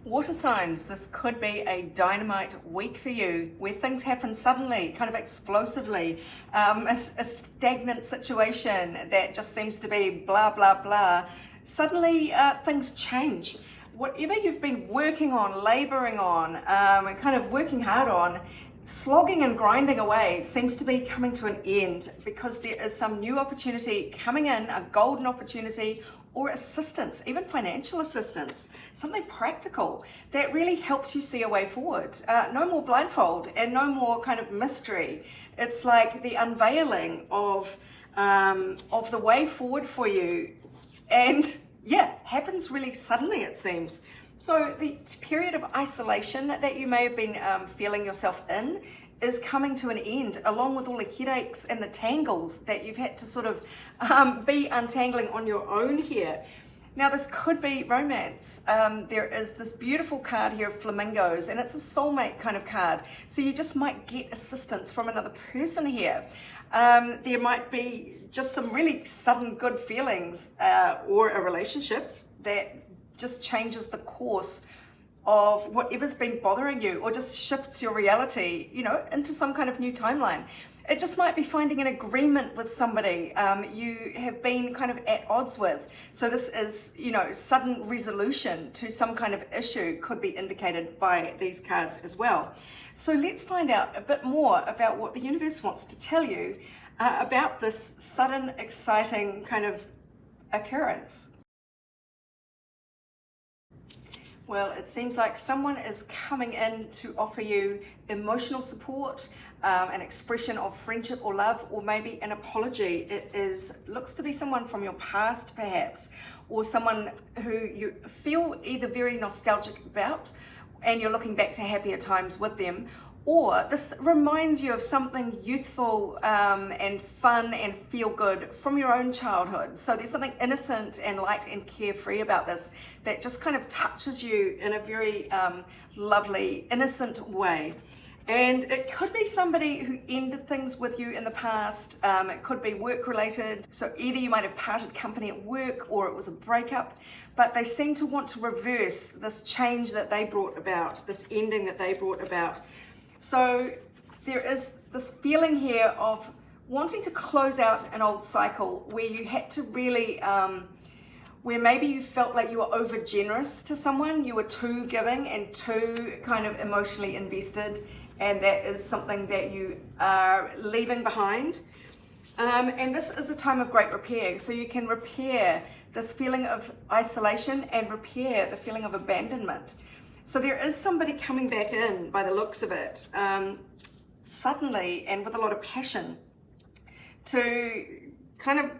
Water signs, this could be a dynamite week for you where things happen suddenly, kind of explosively. A stagnant situation that just seems to be blah, blah, blah. Suddenly things change. Whatever you've been working on, laboring on, kind of working hard on, slogging and grinding away seems to be coming to an end because there is some new opportunity coming in, a golden opportunity, or assistance, even financial assistance, something practical that really helps you see a way forward. No more blindfold and no more kind of mystery. It's like the unveiling of the way forward for you. And yeah, happens really suddenly, it seems. So the period of isolation that you may have been feeling yourself in is coming to an end, along with all the headaches and the tangles that you've had to sort of be untangling on your own here. Now this could be romance. There is this beautiful card here of flamingos, and it's a soulmate kind of card. So you just might get assistance from another person here. There might be just some really sudden good feelings or a relationship that just changes the course of whatever's been bothering you, or just shifts your reality, into some kind of new timeline. It just might be finding an agreement with somebody you have been kind of at odds with. So this is, sudden resolution to some kind of issue could be indicated by these cards as well. So let's find out a bit more about what the universe wants to tell you about this sudden, exciting kind of occurrence. Well, it seems like someone is coming in to offer you emotional support, an expression of friendship or love, or maybe an apology. It looks to be someone from your past, perhaps, or someone who you feel either very nostalgic about and you're looking back to happier times with them, or this reminds you of something youthful and fun and feel good from your own childhood. So there's something innocent and light and carefree about this that just kind of touches you in a very lovely, innocent way. And it could be somebody who ended things with you in the past. It could be work related. So either you might have parted company at work or it was a breakup, but they seem to want to reverse this change that they brought about, this ending that they brought about. So there is this feeling here of wanting to close out an old cycle where you had to really, where maybe you felt like you were over generous to someone, you were too giving and too kind of emotionally invested, and that is something that you are leaving behind. And this is a time of great repair, so you can repair this feeling of isolation and repair the feeling of abandonment. So there is somebody coming back in by the looks of it, suddenly and with a lot of passion, to kind of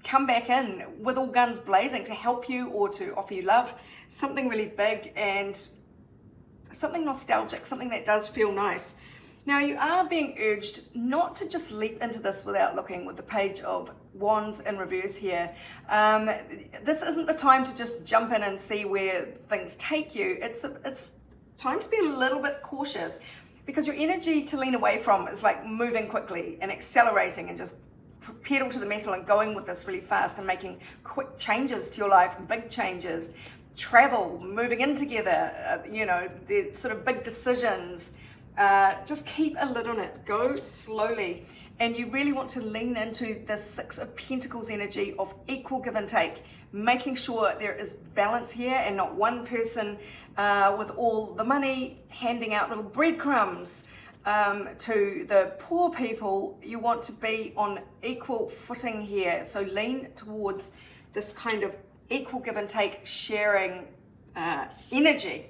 come back in with all guns blazing to help you or to offer you love, something really big and something nostalgic, something that does feel nice. Now you are being urged not to just leap into this without looking, with the Page of Wands in reverse here. This isn't the time to just jump in and see where things take you. It's time to be a little bit cautious, because your energy to lean away from is like moving quickly and accelerating and just pedal to the metal and going with this really fast and making quick changes to your life, big changes, travel, moving in together, the sort of big decisions. Just keep a lid on it, go slowly. And you really want to lean into the Six of Pentacles energy of equal give and take, making sure there is balance here and not one person with all the money handing out little breadcrumbs to the poor people. You want to be on equal footing here. So lean towards this kind of equal give and take, sharing energy.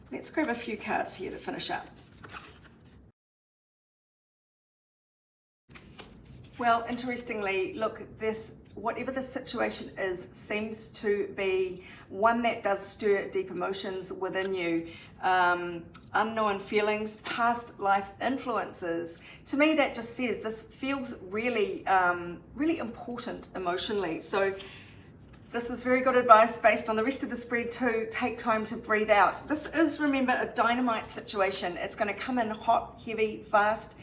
Let's grab a few cards here to finish up. Well, interestingly, look, whatever the situation is, seems to be one that does stir deep emotions within you. Unknown feelings, past life influences. To me, that just says this feels really, really important emotionally. So this is very good advice based on the rest of the spread too. Take time to breathe out. This is, remember, a dynamite situation. It's going to come in hot, heavy, fast,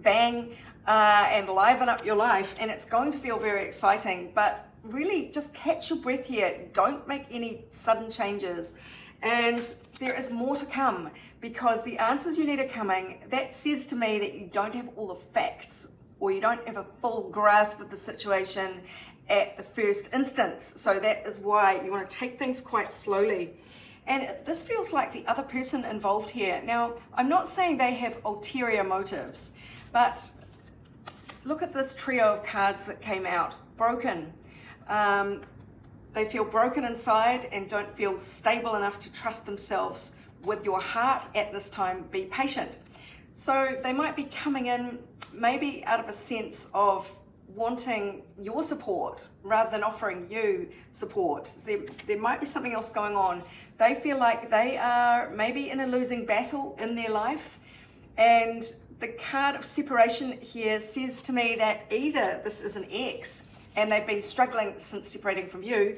bang, and liven up your life, and it's going to feel very exciting, but really just catch your breath here. Don't make any sudden changes. And there is more to come, because the answers you need are coming. That says to me that you don't have all the facts, or you don't have a full grasp of the situation at the first instance. So that is why you want to take things quite slowly. And this feels like the other person involved here. Now, I'm not saying they have ulterior motives, but look at this trio of cards that came out. Broken. They feel broken inside and don't feel stable enough to trust themselves with your heart at this time. Be patient. So they might be coming in maybe out of a sense of wanting your support rather than offering you support. There might be something else going on. They feel like they are maybe in a losing battle in their life, and the card of separation here says to me that either this is an ex and they've been struggling since separating from you,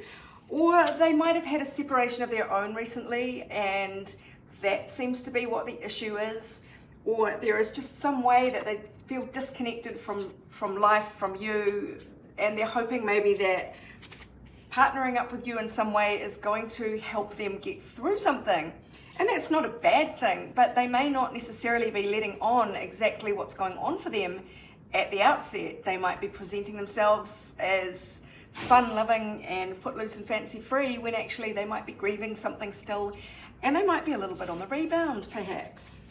or they might have had a separation of their own recently and that seems to be what the issue is, or there is just some way that they feel disconnected from life, from you, and they're hoping maybe that partnering up with you in some way is going to help them get through something. And that's not a bad thing, but they may not necessarily be letting on exactly what's going on for them at the outset. They might be presenting themselves as fun-loving and footloose and fancy-free when actually they might be grieving something still, and they might be a little bit on the rebound perhaps.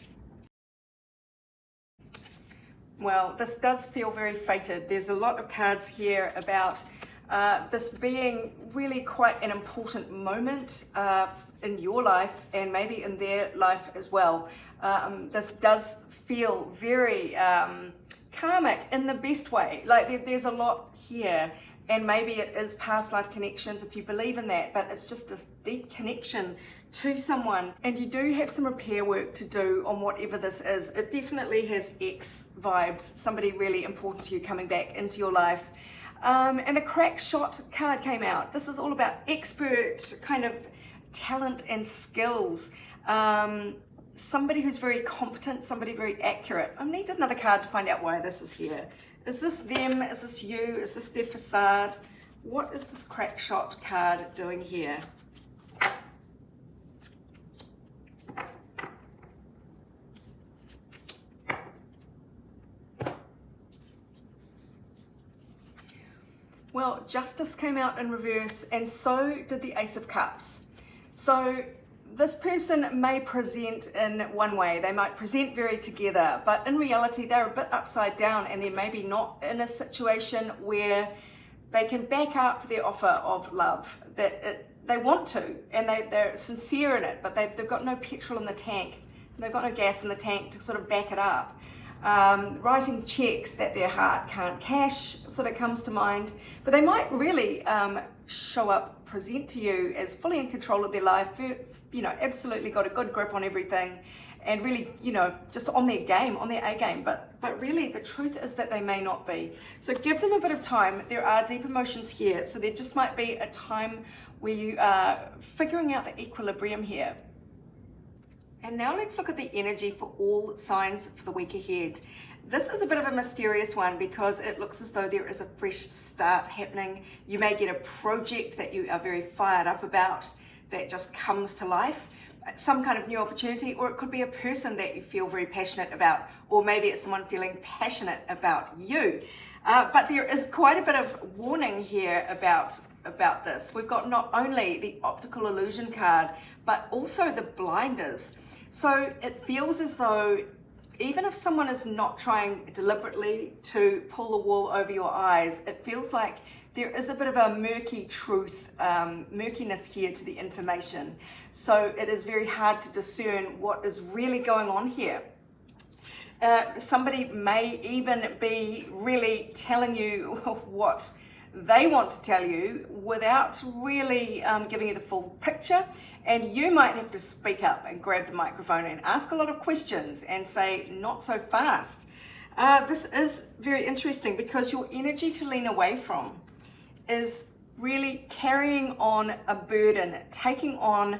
Well, this does feel very fated. There's a lot of cards here about this being really quite an important moment in your life and maybe in their life as well. This does feel very karmic in the best way. Like there's a lot here, and maybe it is past life connections if you believe in that, but it's just this deep connection to someone, and you do have some repair work to do on whatever this is. It definitely has ex vibes, somebody really important to you coming back into your life. And the crack shot card came out. This is all about expert kind of talent and skills. Somebody who's very competent, somebody very accurate. I need another card to find out why this is here. Is this them? Is this you? Is this their facade? What is this crack shot card doing here? Well, Justice came out in reverse, and so did the Ace of Cups. So this person may present in one way. They might present very together, but in reality they're a bit upside down, and they're maybe not in a situation where they can back up their offer of love. They want to, and they're sincere in it, but they've got no petrol in the tank. They've got no gas in the tank to sort of back it up. Writing checks that their heart can't cash sort of comes to mind, but they might really show up, present to you as fully in control of their life, you know, absolutely got a good grip on everything, and really, you know, just on their game, on their A game, but really the truth is that they may not be. So give them a bit of time. There are deep emotions here, so there just might be a time where you are figuring out the equilibrium here. And now let's look at the energy for all signs for the week ahead. This is a bit of a mysterious one because it looks as though there is a fresh start happening. You may get a project that you are very fired up about that just comes to life, some kind of new opportunity, or it could be a person that you feel very passionate about, or maybe it's someone feeling passionate about you. But there is quite a bit of warning here about this. We've got not only the optical illusion card, but also the blinders. So it feels as though even if someone is not trying deliberately to pull the wool over your eyes, it feels like there is a bit of a murky truth, murkiness here to the information. So it is very hard to discern what is really going on here. Somebody may even be really telling you what they want to tell you without really giving you the full picture, and you might have to speak up and grab the microphone and ask a lot of questions and say, not so fast. This is very interesting because your energy to lean away from is really carrying on a burden, taking on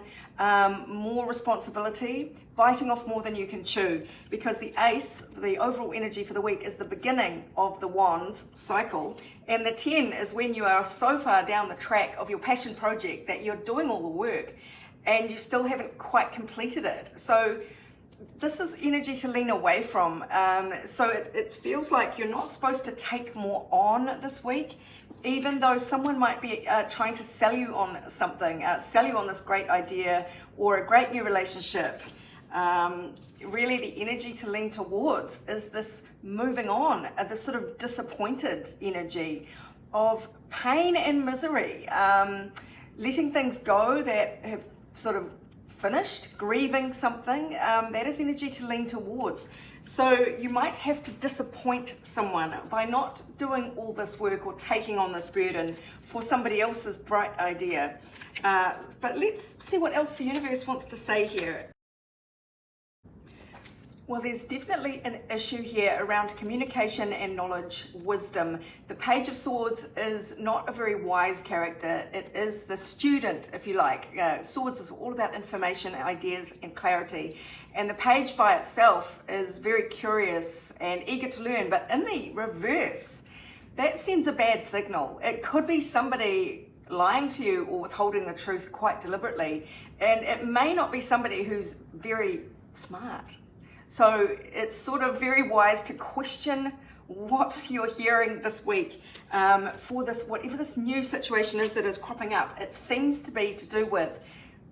more responsibility, biting off more than you can chew, because the Ace, the overall energy for the week, is the beginning of the Wands cycle, and the 10 is when you are so far down the track of your passion project that you're doing all the work and you still haven't quite completed it. So this is energy to lean away from. So it feels like you're not supposed to take more on this week, even though someone might be trying to sell you on something, sell you on this great idea or a great new relationship. Really the energy to lean towards is this moving on, this sort of disappointed energy of pain and misery, letting things go that have sort of finished, grieving something. That is energy to lean towards. So you might have to disappoint someone by not doing all this work or taking on this burden for somebody else's bright idea. But let's see what else the universe wants to say here. Well, there's definitely an issue here around communication and knowledge, wisdom. The Page of Swords is not a very wise character. It is the student, if you like. Swords is all about information, ideas, and clarity. And the Page by itself is very curious and eager to learn, but in the reverse, that sends a bad signal. It could be somebody lying to you or withholding the truth quite deliberately. And it may not be somebody who's very smart. So it's sort of very wise to question what you're hearing this week for this, whatever this new situation is that is cropping up. It seems to be to do with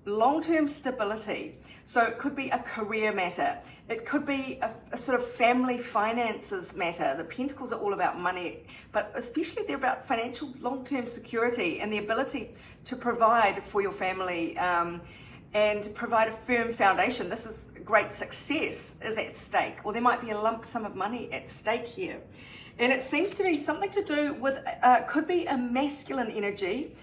long-term stability. So it could be a career matter. It could be a sort of family finances matter. The Pentacles are all about money, but especially they're about financial long-term security and the ability to provide for your family and provide a firm foundation. This is great success is at stake, or there might be a lump sum of money at stake here. And it seems to be something to do with, could be a masculine energy.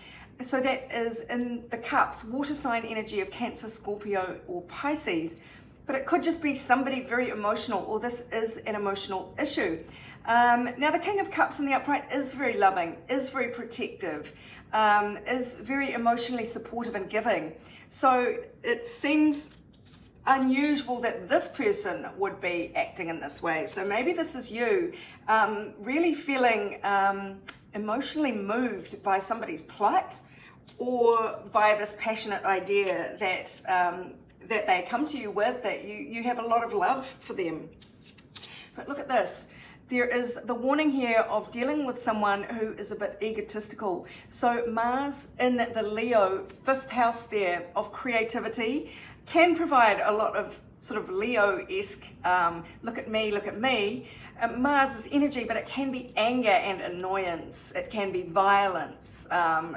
So that is in the cups, water sign energy of Cancer, Scorpio, or Pisces. But it could just be somebody very emotional, or this is an emotional issue. Now the King of Cups in the upright is very loving, is very protective, is very emotionally supportive and giving. So it seems unusual that this person would be acting in this way. So maybe this is you really feeling emotionally moved by somebody's plight or by this passionate idea that that they come to you with, that you have a lot of love for them. But look at this. There is the warning here of dealing with someone who is a bit egotistical. So Mars in the Leo 5th house there of creativity can provide a lot of sort of Leo-esque, look at me, Mars's energy, but it can be anger and annoyance. It can be violence.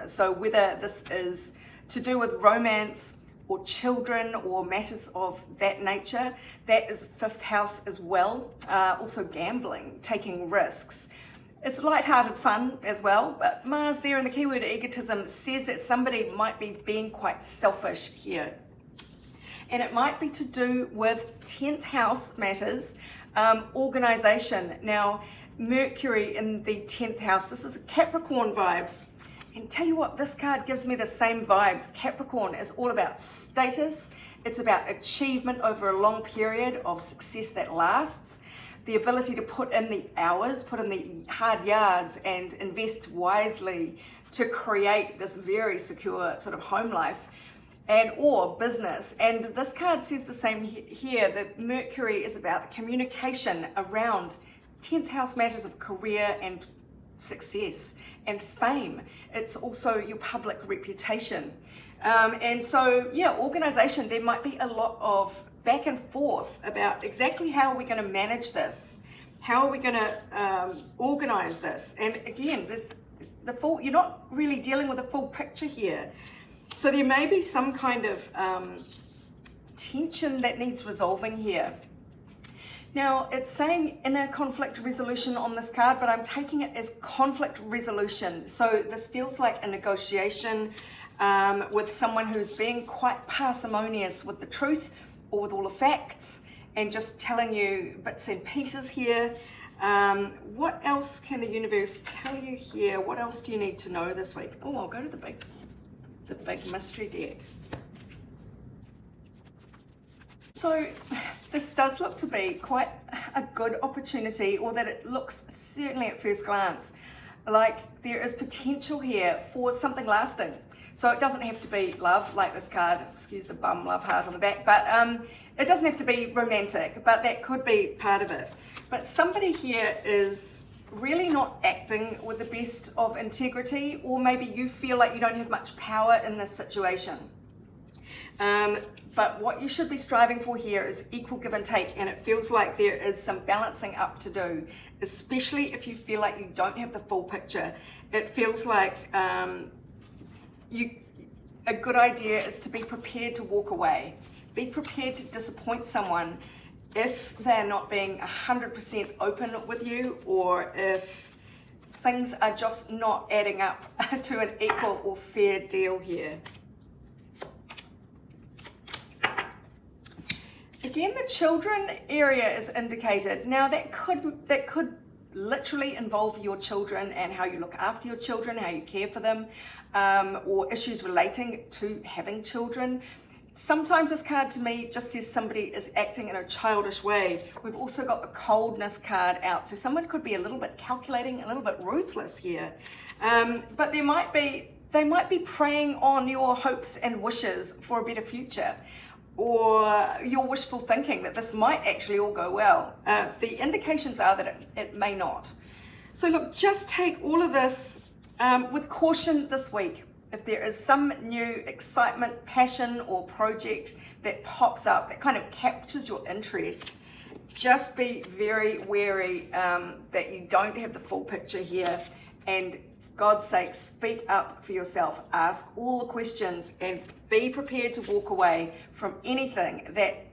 So whether this is to do with romance or children or matters of that nature, that is 5th house as well. Also gambling, taking risks. It's light-hearted fun as well, but Mars there in the keyword egotism says that somebody might be being quite selfish here. And it might be to do with 10th house matters, organization. Now, Mercury in the 10th house, this is Capricorn vibes. And tell you what, this card gives me the same vibes. Capricorn is all about status. It's about achievement over a long period of success that lasts. The ability to put in the hours, put in the hard yards and invest wisely to create this very secure sort of home life and or business. And this card says the same here, that Mercury is about the communication around 10th house matters of career and success and fame. It's also your public reputation. And so, yeah, organization, there might be a lot of back and forth about exactly how we're going to manage this. How are we going to organize this? And again, you're not really dealing with a full picture here. So there may be some kind of tension that needs resolving here. Now, it's saying inner conflict resolution on this card, but I'm taking it as conflict resolution. So this feels like a negotiation with someone who's being quite parsimonious with the truth or with all the facts and just telling you bits and pieces here. What else can the universe tell you here? What else do you need to know this week? Oh, I'll go to the big mystery deck. So this does look to be quite a good opportunity, or that it looks, certainly at first glance, like there is potential here for something lasting. So it doesn't have to be love, like this card, excuse the bum love heart on the back, but it doesn't have to be romantic, but that could be part of it. But somebody here is really not acting with the best of integrity, or maybe you feel like you don't have much power in this situation. But what you should be striving for here is equal give and take, and it feels like there is some balancing up to do, especially if you feel like you don't have the full picture. It feels like a good idea is to be prepared to walk away. Be prepared to disappoint someone if they're not being 100% open with you, or if things are just not adding up to an equal or fair deal here. Again, the children area is indicated. Now that could literally involve your children and how you look after your children, how you care for them, or issues relating to having children. Sometimes this card to me just says somebody is acting in a childish way. We've also got the coldness card out, so someone could be a little bit calculating, a little bit ruthless here. But they might be preying on your hopes and wishes for a better future, or your wishful thinking that this might actually all go well. The indications are that it may not. So look, just take all of this with caution this week. If there is some new excitement, passion, or project that pops up that kind of captures your interest, just be very wary that you don't have the full picture here, and God's sake, speak up for yourself. Ask all the questions and be prepared to walk away from anything that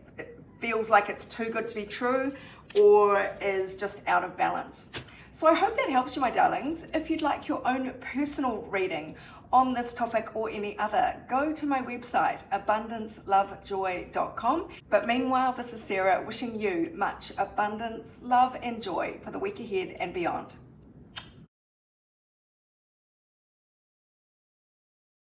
feels like it's too good to be true or is just out of balance. So I hope that helps you, my darlings. If you'd like your own personal reading on this topic or any other, go to my website, abundancelovejoy.com. But meanwhile, this is Sarah wishing you much abundance, love, and joy for the week ahead and beyond.